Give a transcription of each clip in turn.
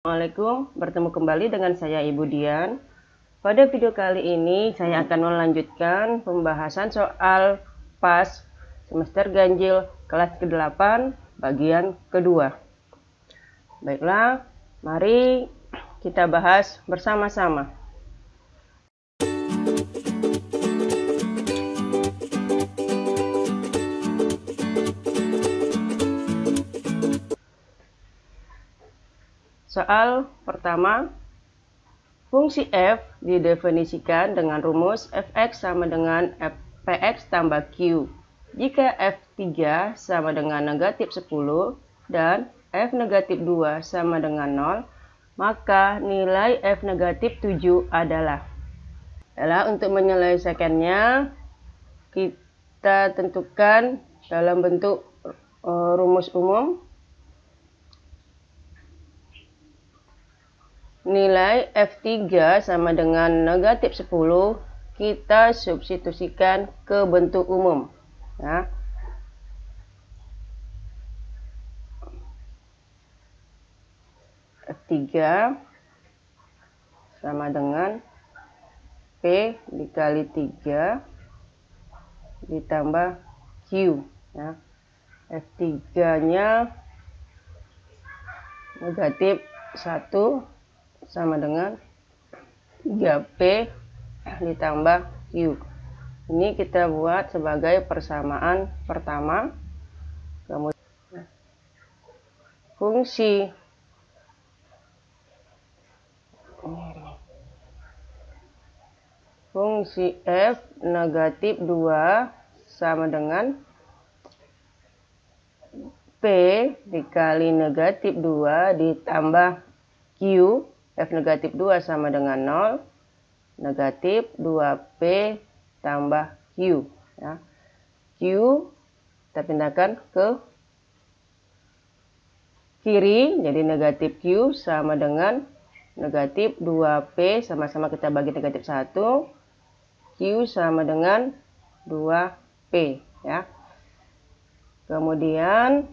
Assalamualaikum, bertemu kembali dengan saya Ibu Dian. Pada video kali ini saya akan melanjutkan pembahasan soal PAS semester ganjil kelas ke-8 bagian kedua. Baiklah, mari kita bahas bersama-sama. Soal pertama, fungsi f didefinisikan dengan rumus fx sama dengan px tambah q. Jika f3 sama dengan negatif 10 dan f negatif 2 sama dengan 0, maka nilai f negatif 7 adalah. Untuk menyelesaikannya, kita tentukan dalam bentuk rumus umum. Nilai F3 sama dengan negatif 10, kita substitusikan ke bentuk umum. Ya. F3 sama dengan P dikali 3 ditambah Q. Ya. F3-nya negatif 1 sama dengan 3P ditambah Q. Ini kita buat sebagai persamaan pertama. Kemudian fungsi F negatif 2 sama dengan P dikali negatif 2 ditambah Q. F negatif 2 sama dengan 0, negatif 2P tambah Q. Ya. Q kita pindahkan ke kiri, jadi negatif Q sama dengan negatif 2P, sama-sama kita bagi negatif 1, Q sama dengan 2P. Ya. Kemudian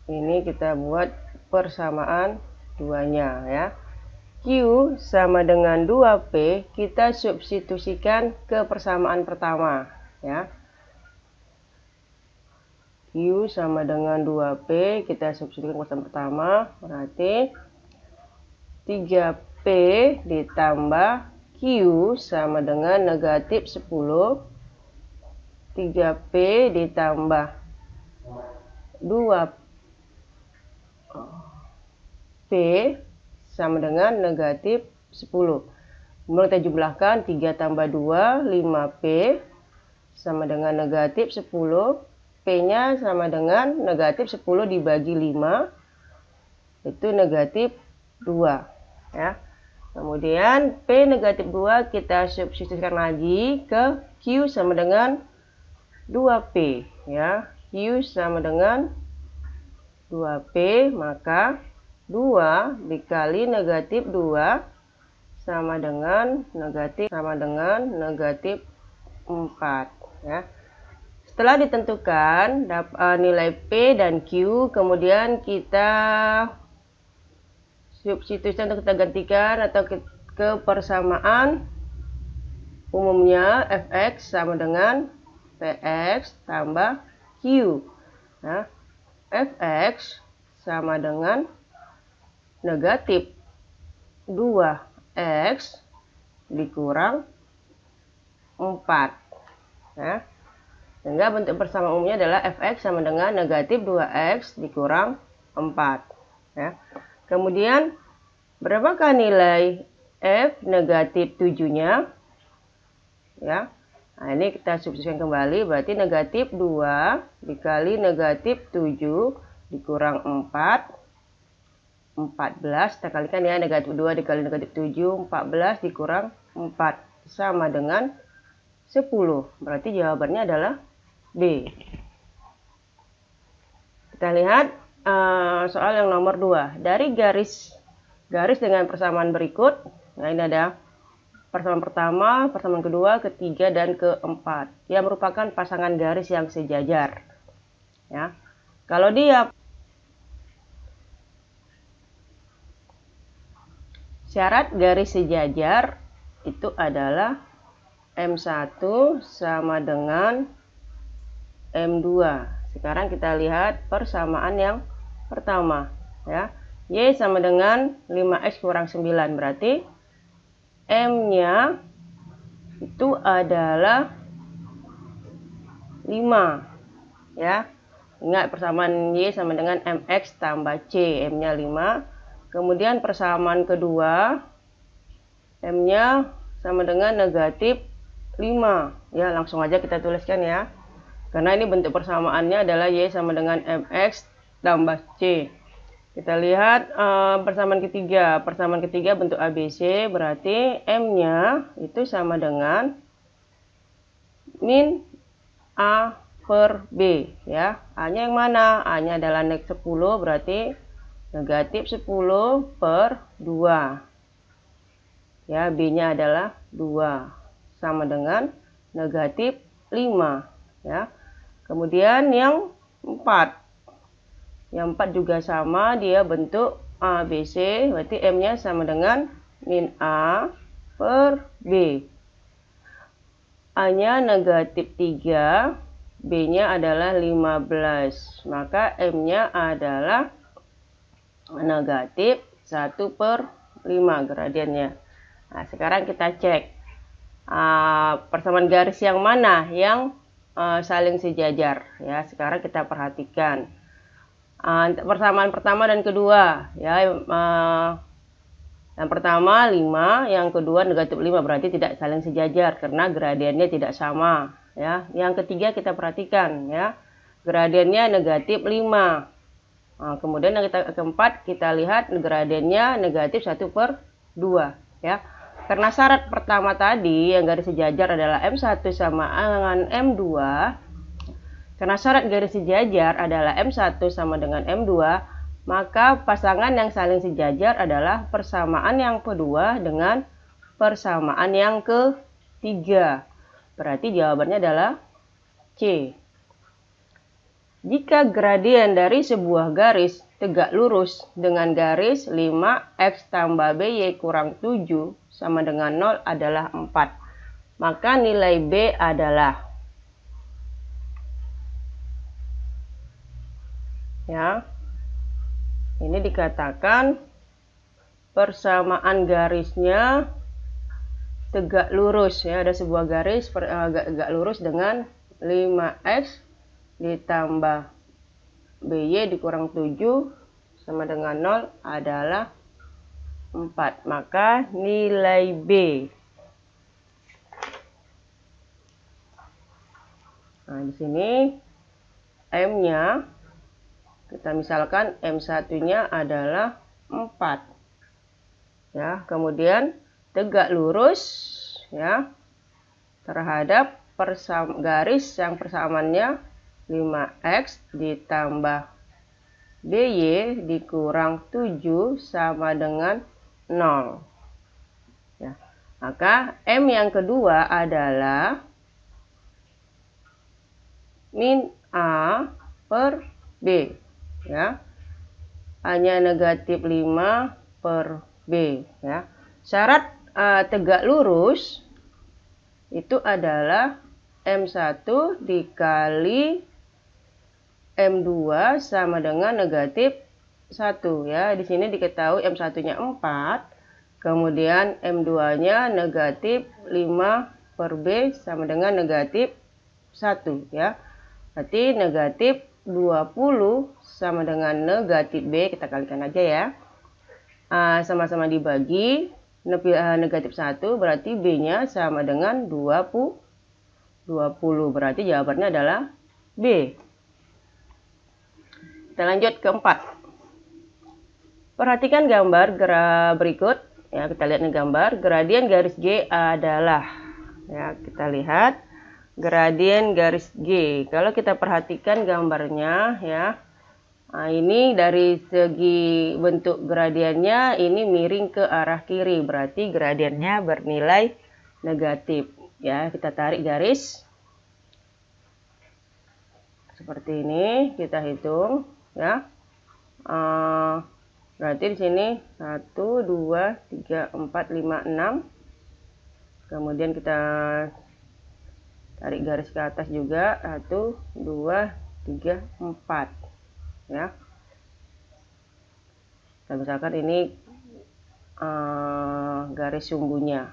ini kita buat persamaan duanya, ya. Q sama dengan 2P, kita substitusikan ke persamaan pertama, ya. Q sama dengan 2P, kita substitusikan ke persamaan pertama, berarti 3P ditambah Q sama dengan negatif 10, 3P ditambah 2P P sama dengan negatif 10. Kemudian kita jumlahkan 3 tambah 2, 5P sama dengan negatif 10. P-nya sama dengan negatif 10 dibagi 5, itu negatif 2. Ya. Kemudian P negatif 2 kita substitusikan lagi ke Q sama dengan 2P. Ya. Q sama dengan 2P, maka 2 dikali negatif 2 sama dengan negatif 4. Ya. Setelah ditentukan nilai P dan Q, kemudian kita substitusikan untuk kita gantikan atau ke persamaan umumnya Fx sama dengan Px tambah Q. Nah, Fx sama dengan negatif 2x dikurang 4. Ya. Sehingga bentuk persamaan umumnya adalah Fx sama dengan negatif 2x dikurang 4. Ya. Kemudian berapakah nilai F negatif 7-nya? Ya. Nah, ini kita substitusikan kembali, berarti negatif 2 dikali negatif 7 dikurang 4, 14. Kita kalikan ya, negatif 2 dikali negatif 7, 14 dikurang 4, sama dengan 10. Berarti jawabannya adalah B. Kita lihat soal yang nomor 2. Dari garis dengan persamaan berikut, nah ini ada persamaan pertama, persamaan kedua, ketiga, dan keempat, yang merupakan pasangan garis yang sejajar. Ya. Kalau dia Syarat garis sejajar itu adalah M1 sama dengan M2. Sekarang kita lihat persamaan yang pertama ya. Y sama dengan 5X kurang 9, berarti M-nya itu adalah 5 ya. Ingat persamaan Y sama dengan MX tambah C, M-nya 5. Kemudian persamaan kedua, M-nya sama dengan negatif 5 ya. Langsung aja kita tuliskan ya, karena ini bentuk persamaannya adalah Y sama dengan MX tambah C. Kita lihat persamaan ketiga. Persamaan ketiga bentuk ABC, berarti M-nya itu sama dengan min A per B ya. A-nya yang mana? A-nya adalah negatif 10, berarti negatif 10 per 2 ya. B-nya adalah 2 sama dengan negatif 5 ya. Kemudian yang 4, yang 4 juga sama, dia bentuk ABC, berarti M-nya sama dengan min A per B. A-nya negatif 3, B-nya adalah 15, maka M-nya adalah negatif 1 per 5 gradiennya. Nah, sekarang kita cek persamaan garis yang mana yang saling sejajar ya. Sekarang kita perhatikan persamaan pertama dan kedua ya. Yang pertama 5, yang kedua negatif 5, berarti tidak saling sejajar karena gradiennya tidak sama ya. Yang ketiga kita perhatikan ya, gradiennya negatif 5. Kemudian yang keempat kita lihat gradiennya negatif 1 per 2 ya. Karena syarat pertama tadi yang garis sejajar adalah M1 sama dengan M2, karena syarat garis sejajar adalah M1 sama dengan M2, maka pasangan yang saling sejajar adalah persamaan yang kedua dengan persamaan yang ketiga. Berarti jawabannya adalah C. Jika gradien dari sebuah garis tegak lurus dengan garis 5X tambah BY kurang 7 sama dengan 0 adalah 4, maka nilai B adalah ya. Ini dikatakan persamaan garisnya tegak lurus ya. Ada sebuah garis tegak lurus dengan 5X ditambah BY dikurang 7 sama dengan 0 adalah 4. Maka nilai B. Nah, di sini M-nya kita misalkan M1-nya adalah 4 ya. Kemudian tegak lurus ya terhadap garis yang persamaannya 5X ditambah BY dikurang 7 sama dengan 0 ya. Maka M yang kedua adalah min A per B ya. A-nya negatif 5 per B ya. Syarat tegak lurus itu adalah M1 dikali M2 sama dengan negatif 1 ya. Di sini diketahui M1-nya 4, kemudian M2-nya negatif 5 per B sama dengan negatif 1 ya. Berarti negatif 20 sama dengan negatif B, kita kalikan aja ya. Sama-sama dibagi, negatif 1 berarti B-nya sama dengan 20. Berarti jawabannya adalah B. Kita lanjut ke 4. Perhatikan gambar berikut ya. Kita lihat nih gambar, gradien garis G adalah ya. Kita lihat gradien garis G. Kalau kita perhatikan gambarnya ya, nah, ini dari segi bentuk gradiennya ini miring ke arah kiri, berarti gradiennya bernilai negatif ya. Kita tarik garis seperti ini, kita hitung ya. Berarti di sini 1, 2, 3, 4, 5, 6. Kemudian kita tarik garis ke atas juga. 1, 2, 3, 4. Ya. Kita misalkan ini garis sumbunya.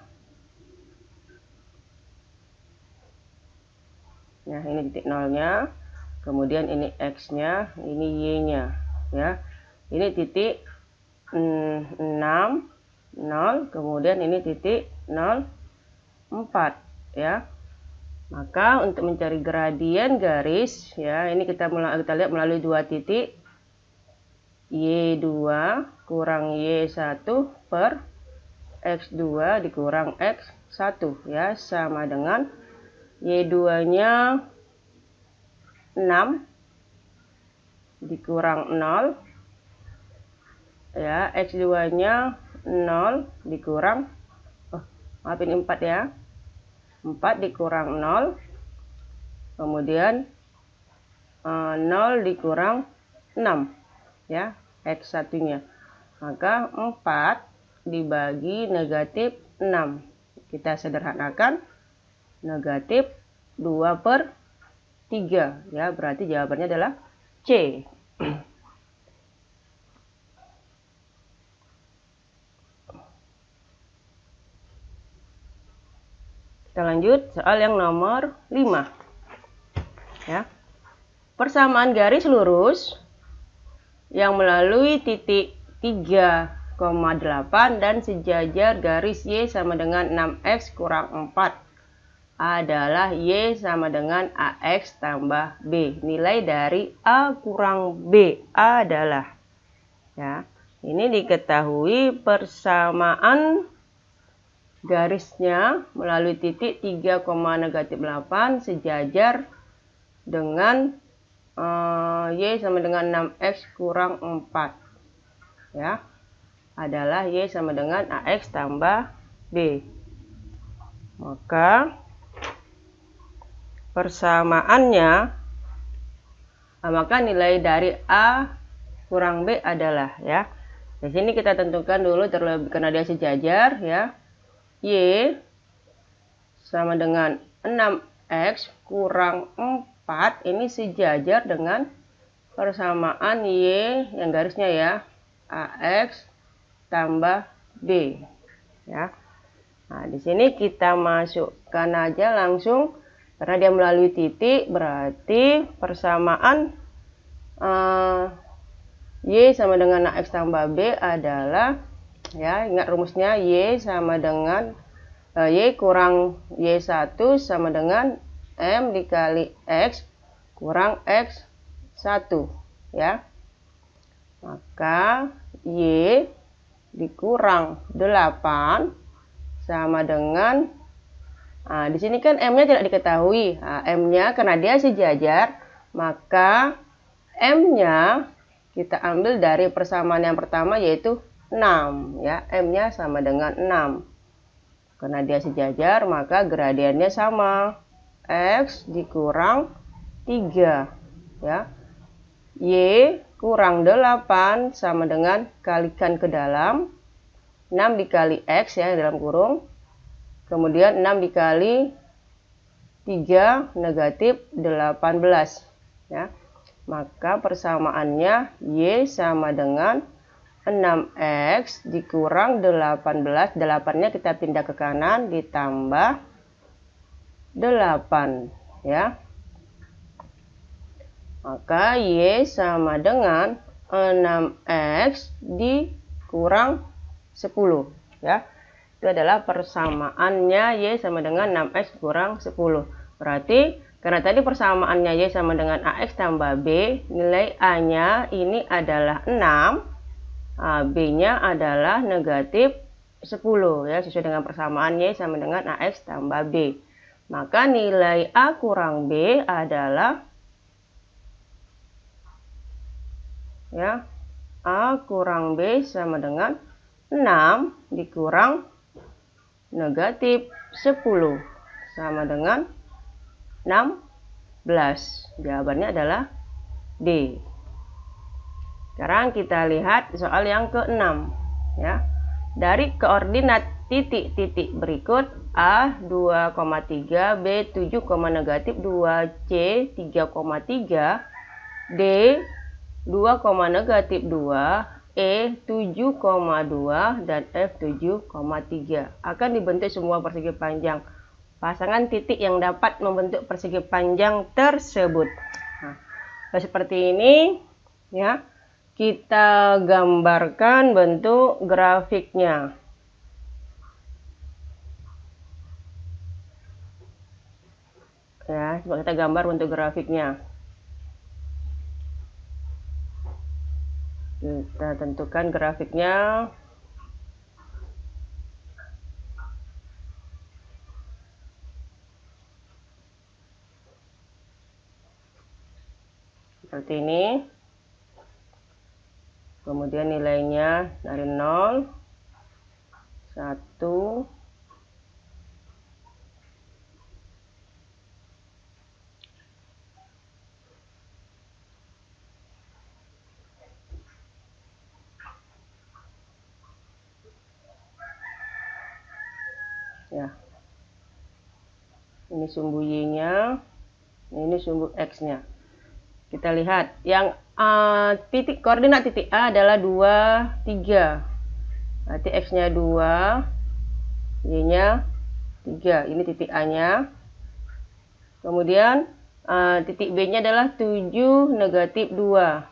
Ya, ini titik nolnya. Kemudian ini X-nya, ini Y-nya. Ya. Ini titik 6, 0, kemudian ini titik 0, 4, ya. Maka untuk mencari gradien garis, ya, ini kita lihat melalui dua titik, Y2 kurang Y1 per X2 dikurang X1, ya, sama dengan Y2-nya 6 dikurang 0, ya, X2-nya 0 dikurang, maafin 4 ya, 4 dikurang 0, kemudian 0 dikurang 6, ya, X1-nya. Maka 4 dibagi negatif 6. Kita sederhanakan, negatif 2/3, ya, berarti jawabannya adalah C. Kita lanjut soal yang nomor 5. Ya. Persamaan garis lurus yang melalui titik 3,8 dan sejajar garis Y sama dengan 6X kurang 4 adalah Y sama dengan AX tambah B. Nilai dari A kurang B adalah, ya, ini diketahui persamaan garisnya melalui titik 3,8 sejajar dengan Y sama dengan 6X kurang 4, ya, adalah Y sama dengan AX tambah B. Maka persamaannya, maka nilai dari A kurang B adalah, ya, di sini kita tentukan dulu terlebih karena dia sejajar, ya, Y sama dengan 6X kurang 4 ini sejajar dengan persamaan Y yang garisnya, ya, AX tambah B, ya. Nah, di sini kita masukkan aja langsung karena dia melalui titik, berarti persamaan Y sama dengan AX tambah B adalah, ya, ingat rumusnya, Y sama dengan Y kurang Y1 sama dengan M dikali X kurang X1, ya. Maka Y dikurang 8 sama dengan, di sini kan M-nya tidak diketahui. M-nya karena dia sejajar, maka M-nya kita ambil dari persamaan yang pertama yaitu 6, ya. M-nya sama dengan 6. Karena dia sejajar, maka gradiennya sama. X dikurang 3, ya. Y kurang 8 sama dengan kalikan ke dalam 6 dikali X, ya, dalam kurung. Kemudian 6 dikali 3 negatif 18, ya. Maka persamaannya Y sama dengan 6X dikurang 18, 8-nya kita pindah ke kanan ditambah 8, ya. Maka Y sama dengan 6X dikurang 10, ya. Itu adalah persamaannya Y sama dengan 6X kurang 10. Berarti karena tadi persamaannya Y sama dengan AX tambah B, nilai A-nya ini adalah 6. B-nya adalah negatif 10, ya, sesuai dengan persamaan Y sama dengan AX tambah B. Maka nilai A kurang B adalah, ya, A kurang B sama dengan 6 dikurang negatif 10 sama dengan 16. Jawabannya adalah D. Sekarang kita lihat soal yang ke-6 ya. Dari koordinat titik-titik berikut A 2,3, B 7, negatif 2, C 3,3, D 2, negatif 2, E 7,2, dan F 7,3. Akan dibentuk semua persegi panjang. Pasangan titik yang dapat membentuk persegi panjang tersebut. Nah, seperti ini ya. Kita gambarkan bentuk grafiknya. Ya, coba kita gambar bentuk grafiknya. Kita tentukan grafiknya. Seperti ini. Kemudian nilainya dari 0, 1, ya. Ini sumbu Y-nya, ini sumbu X-nya. Kita lihat yang titik koordinat titik A adalah 2, 3. Berarti X-nya 2, Y-nya 3. Ini titik A-nya. Kemudian titik B-nya adalah 7, negatif 2.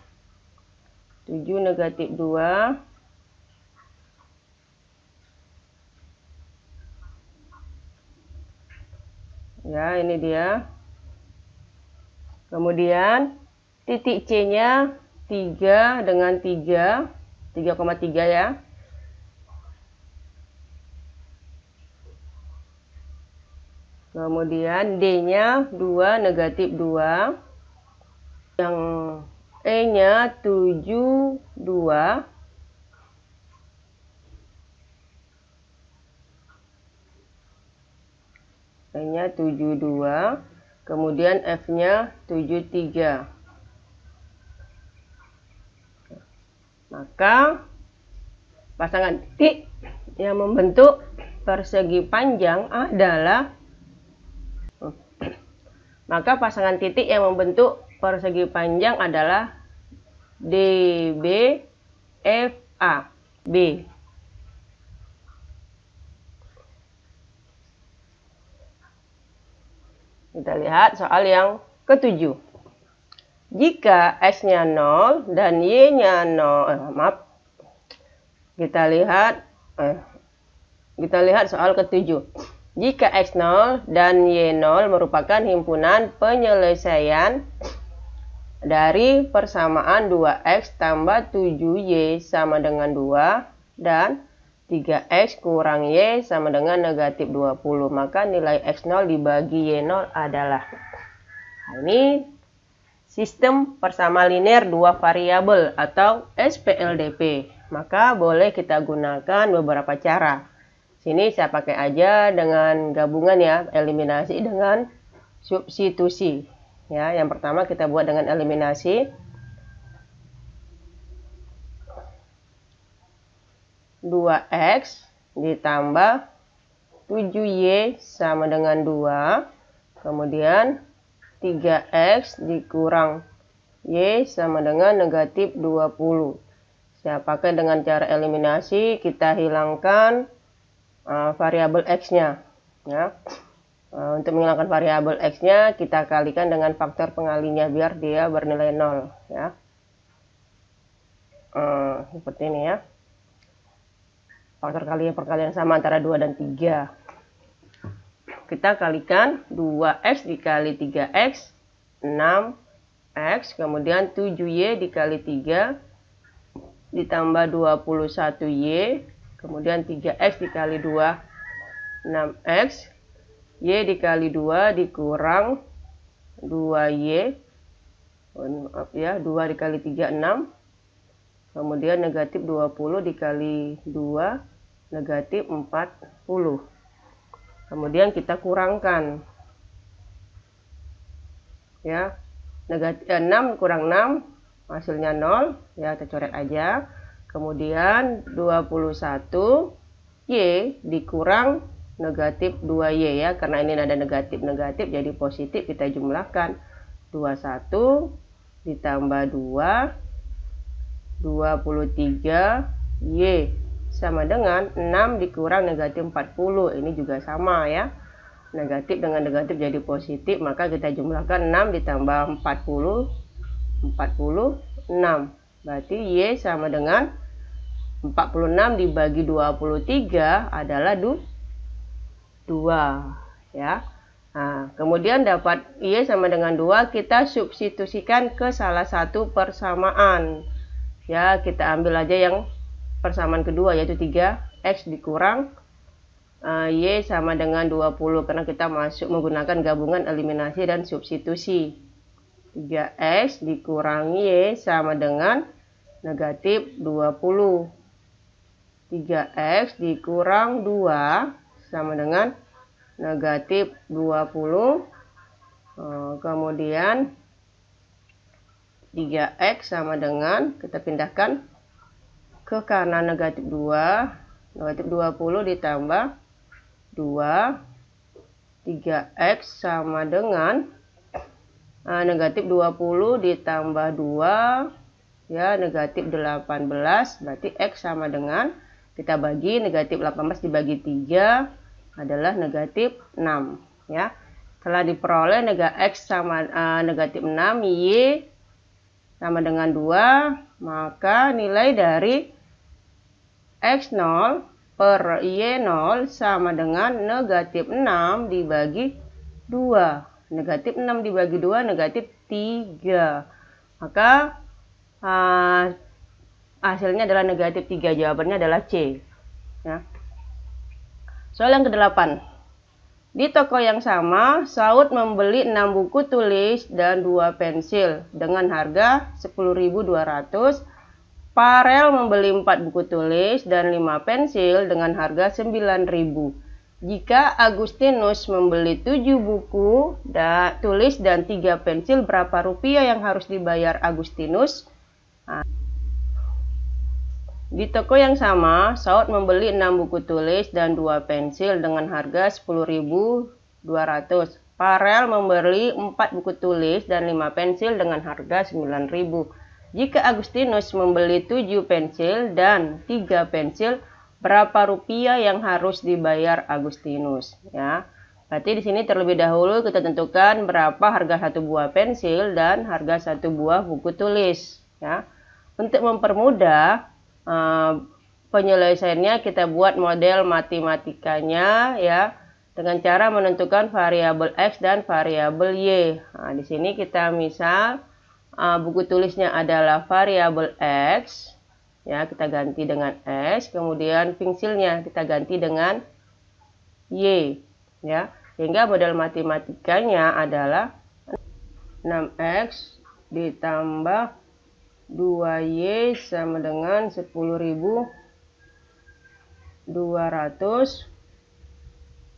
7, negatif 2. Ya, ini dia. Kemudian titik C-nya 3 dengan 3, 3,3 ya. Kemudian D-nya 2, negatif 2. Yang E-nya 7, 2. E-nya 7, 2. Kemudian F-nya 7, 3. Maka pasangan titik yang membentuk persegi panjang adalah DBFA B. Kita lihat soal yang ke-7. Jika X-nya 0 dan Y-nya 0, kita lihat soal ke-7. Jika X 0 dan Y 0 merupakan himpunan penyelesaian dari persamaan 2X tambah 7Y sama dengan 2 dan 3X kurang Y sama dengan negatif 20, maka nilai X0 dibagi Y0 adalah. Nah, ini sistem persama linear dua variabel atau SPLDP. Maka boleh kita gunakan beberapa cara. Sini saya pakai aja dengan gabungan ya, eliminasi dengan substitusi. Ya, yang pertama kita buat dengan eliminasi. 2X ditambah 7Y sama dengan 2. Kemudian 3X dikurang Y sama dengan negatif 20. Saya pakai dengan cara eliminasi, kita hilangkan variabel X-nya. Ya. Untuk menghilangkan variabel X-nya, kita kalikan dengan faktor pengalinya biar dia bernilai 0. Ya. Seperti ini ya. Faktor perkalian sama antara 2 dan 3. Kita kalikan 2X dikali 3X, 6X, kemudian 7Y dikali 3, ditambah 21Y, kemudian 3X dikali 2, 6X, Y dikali 2 dikurang 2Y, ya, 2 dikali 3, 6, kemudian negatif 20 dikali 2, negatif 40. Kemudian kita kurangkan. Ya, negatif 6 kurang 6, hasilnya 0, ya kita coret aja. Kemudian 21 Y dikurang negatif 2Y ya, karena ini ada negatif-negatif jadi positif, kita jumlahkan 21 ditambah 2, 23 Y sama dengan 6 dikurang negatif 40, ini juga sama ya, negatif dengan negatif jadi positif, maka kita jumlahkan 6 ditambah 40, 46, berarti Y sama dengan 46 dibagi 23 adalah 2 ya. Nah, kemudian dapat Y sama dengan 2, kita substitusikan ke salah satu persamaan. Ya, kita ambil aja yang persamaan kedua yaitu 3X dikurang Y sama dengan 20 karena kita masuk menggunakan gabungan eliminasi dan substitusi. 3X dikurang Y sama dengan negatif 20. 3X dikurang 2 sama dengan negatif 20. Kemudian 3X sama dengan, kita pindahkan ke kanan negatif 2, negatif 20 ditambah 2. 3X sama dengan negatif 20 ditambah 2 ya, negatif 18, berarti X sama dengan, kita bagi negatif 18 dibagi 3 adalah negatif 6 ya. Setelah diperoleh X sama negatif 6, Y sama dengan 2, maka nilai dari X0 per Y0 sama dengan negatif 6 dibagi 2. Negatif 6 dibagi 2 negatif 3. Maka hasilnya adalah negatif 3. Jawabannya adalah C. Ya. Soal yang ke-8. Di toko yang sama, Saud membeli 6 buku tulis dan 2 pensil dengan harga 10.200. Farel membeli 4 buku tulis dan 5 pensil dengan harga 9.000. Jika Agustinus membeli 7 buku tulis dan 3 pensil, berapa rupiah yang harus dibayar Agustinus? Di toko yang sama, Saud membeli 6 buku tulis dan 2 pensil dengan harga 10.200. Farel membeli 4 buku tulis dan 5 pensil dengan harga 9.000. Jika Agustinus membeli 7 pensil dan 3 pensil, berapa rupiah yang harus dibayar Agustinus? Ya, berarti di sini terlebih dahulu kita tentukan berapa harga satu buah pensil dan harga satu buah buku tulis. Ya, untuk mempermudah penyelesaiannya, kita buat model matematikanya ya, dengan cara menentukan variabel X dan variabel Y. Nah, di sini kita misal buku tulisnya adalah variabel X. Ya, kita ganti dengan X, kemudian pensilnya kita ganti dengan Y. Ya, sehingga model matematikanya adalah 6X ditambah 2Y sama dengan 10.200.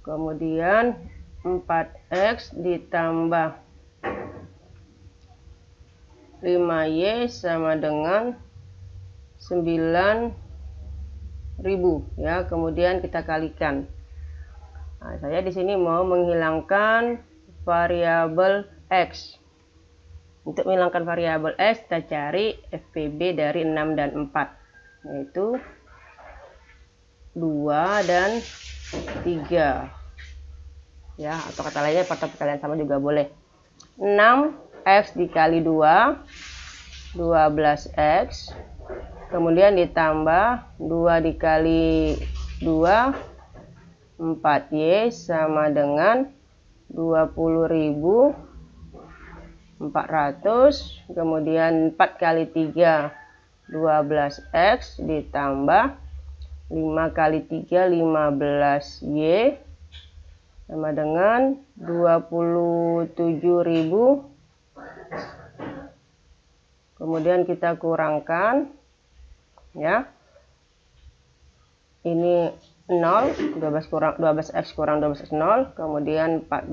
Kemudian 4X ditambah 5Y sama dengan 9.000 ya. Kemudian kita kalikan. Nah, saya di sini mau menghilangkan variabel X. Untuk menghilangkan variabel X, kita cari FPB dari 6 dan 4, yaitu 2 dan 3. Ya, atau kata lainnya pertanyaan sama juga boleh. 6X dikali 2, 12X. Kemudian ditambah 2 dikali 2, 4Y sama dengan 20.400. Kemudian 4 kali 3 12X ditambah 5 kali 3 15Y sama dengan 27.000. Kemudian kita kurangkan ya, ini 0, 12X kurang 12X 0, kemudian 4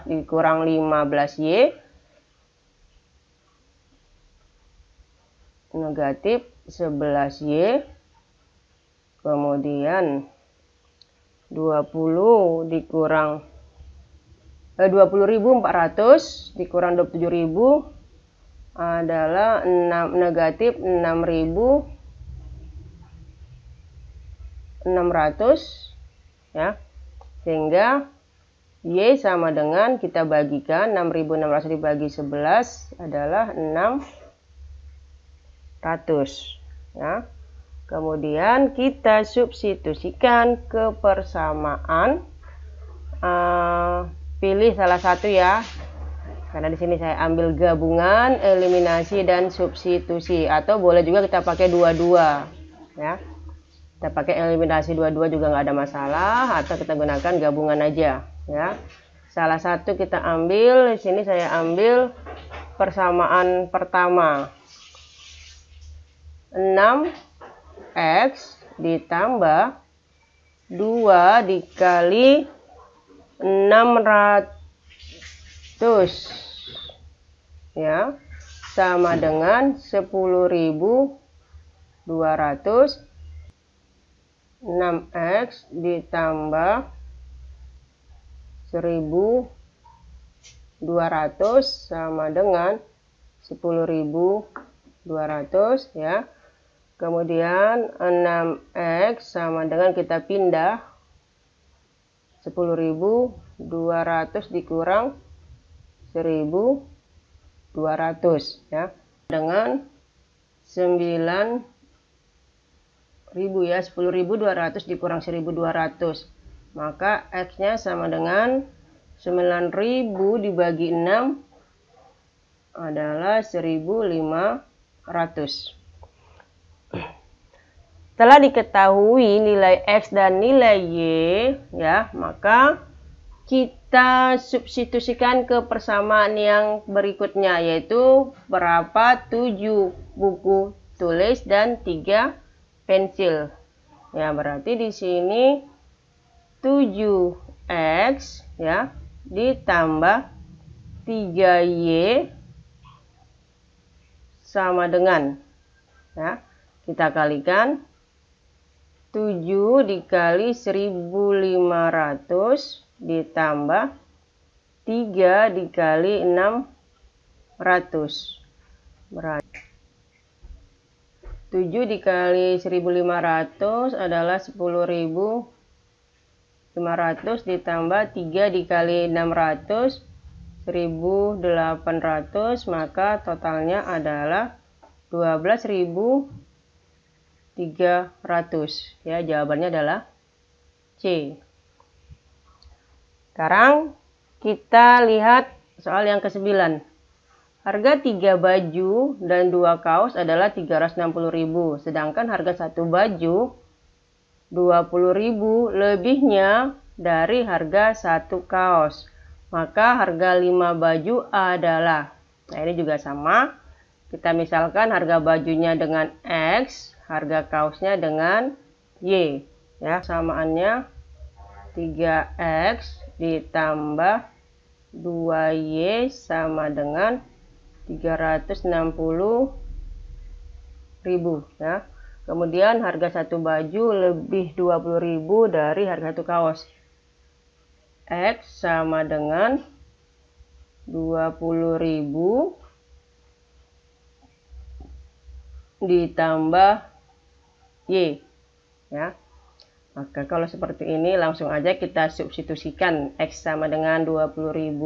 dikurang 15Y negatif 11Y, kemudian 20 dikurang 20.400 dikurang 27.000 adalah negatif 6.600 ya, sehingga Y sama dengan, kita bagikan 6.600 dibagi 11 adalah 600 ya. Kemudian kita substitusikan ke persamaan, pilih salah satu ya, karena di sini saya ambil gabungan, eliminasi dan substitusi, atau boleh juga kita pakai dua-dua ya. Kita pakai eliminasi dua-dua juga nggak ada masalah, atau kita gunakan gabungan aja ya. Salah satu kita ambil, di sini saya ambil persamaan pertama, 6x ditambah 2 dikali 600 ya, sama dengan 10.200. 6x ditambah 1.200 sama dengan 10.200 ya. Kemudian 6x sama dengan, kita pindah 10.200 dikurang 1.200 ya, dengan 9.000 ya, 10.200 dikurang 1.200, maka X nya sama dengan 9.000 dibagi 6 adalah 1.500. Setelah diketahui nilai X dan nilai Y ya, maka kita substitusikan ke persamaan yang berikutnya, yaitu berapa 7 buku tulis dan 3 pensil. Ya, berarti di sini 7x ya ditambah 3y sama dengan, ya, kita kalikan 7 dikali 1.500 ditambah 3 dikali 600, berarti 7 dikali 1.500 adalah 10.500 ditambah 3 dikali 600 1.800, maka totalnya adalah 12.300 ya. Jawabannya adalah C. Sekarang kita lihat soal yang ke-9. Harga 3 baju dan 2 kaos adalah 360.000, sedangkan harga 1 baju 20.000 lebihnya dari harga 1 kaos. Maka harga 5 baju adalah, nah ini juga sama, kita misalkan harga bajunya dengan X, harga kaosnya dengan Y ya. Samaannya 3X ditambah 2Y sama dengan 360.000 ya. Kemudian harga 1 baju lebih 20.000 dari harga 1 kaos. X sama dengan 20.000 ditambah Y ya. Maka kalau seperti ini langsung aja kita substitusikan X sama dengan 20.000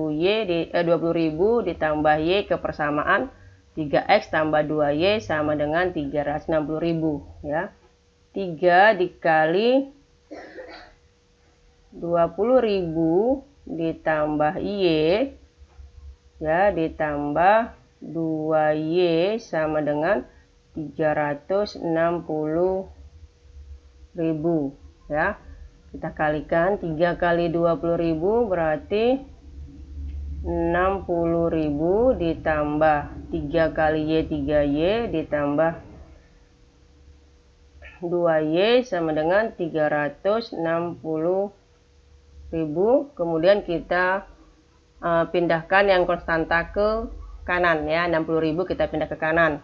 ditambah Y ke persamaan 3X tambah 2Y sama dengan 360.000 ya. 3 dikali 20.000 ditambah Y ya, ditambah 2Y sama dengan 360.000 ya. Kita kalikan 3 kali 20.000 berarti 60.000 ditambah 3 kali Y 3Y ditambah 2Y sama dengan 360.000. Kemudian kita pindahkan yang konstanta ke kanan ya, 60.000 kita pindah ke kanan.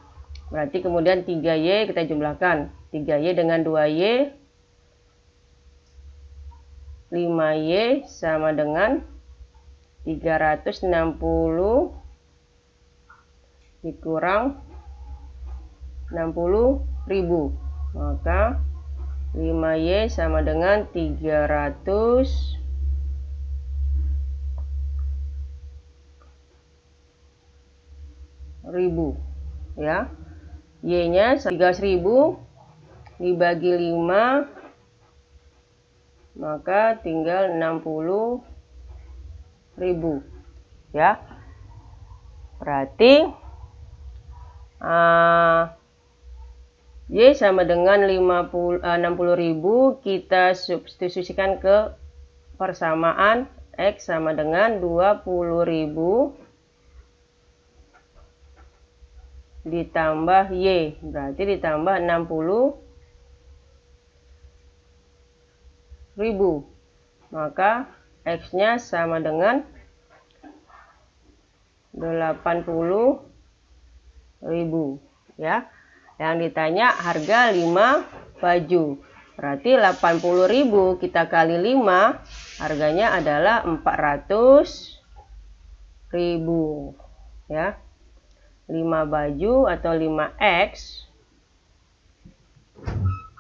Berarti kemudian 3Y kita jumlahkan. 3Y dengan 2Y. 5Y sama dengan 360 dikurang 60.000. Maka 5Y sama dengan 300.000 ya. Y-nya 300.000 dibagi 5, maka tinggal 60.000 ya. Berarti Y sama dengan 60.000, kita substitusikan ke persamaan X sama dengan 20.000 ditambah Y, berarti ditambah 60.000. Maka X-nya sama dengan 80.000 ya. Yang ditanya harga 5 baju. Berarti 80.000 kita kali 5, harganya adalah 400.000 ya. 5 baju atau 5X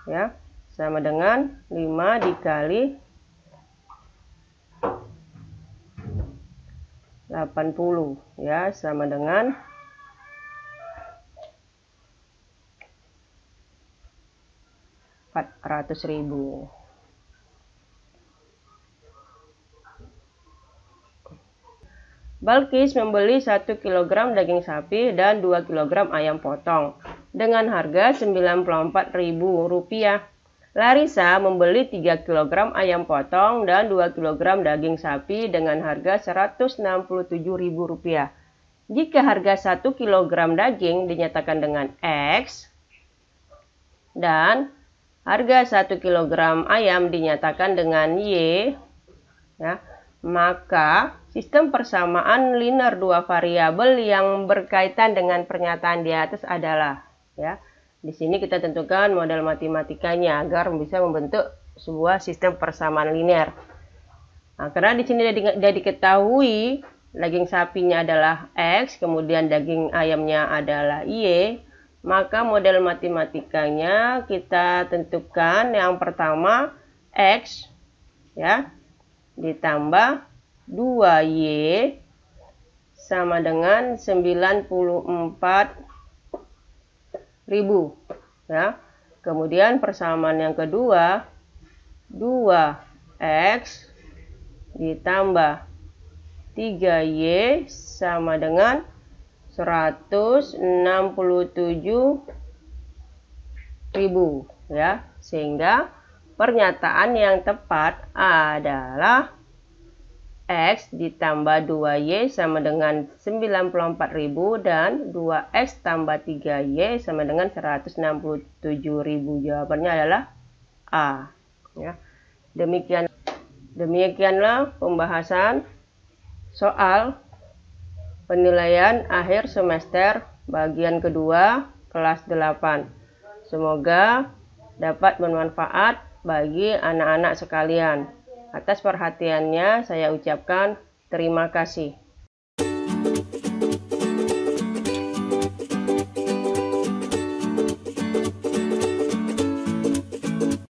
ya, sama dengan 5 dikali 80 ya, sama dengan 400.000. Balkis membeli 1 kg daging sapi dan 2 kg ayam potong dengan harga Rp94.000. Larissa membeli 3 kg ayam potong dan 2 kg daging sapi dengan harga Rp167.000. Jika harga 1 kg daging dinyatakan dengan X dan harga 1 kg ayam dinyatakan dengan Y ya, maka sistem persamaan linear dua variabel yang berkaitan dengan pernyataan di atas adalah ya. Di sini kita tentukan model matematikanya agar bisa membentuk sebuah sistem persamaan linear. Nah, karena di sini sudah diketahui daging sapinya adalah X, kemudian daging ayamnya adalah Y, maka model matematikanya kita tentukan yang pertama X ya ditambah 2Y sama dengan 94.000 ya. Kemudian persamaan yang kedua 2X ditambah 3Y sama dengan 167.000 ya, sehingga pernyataan yang tepat adalah X ditambah 2Y sama dengan 94.000 dan 2X tambah 3Y sama dengan 167.000. Jawabannya adalah A ya. Demikianlah pembahasan soal penilaian akhir semester bagian kedua kelas 8. Semoga dapat bermanfaat bagi anak-anak sekalian. Atas perhatiannya saya ucapkan terima kasih.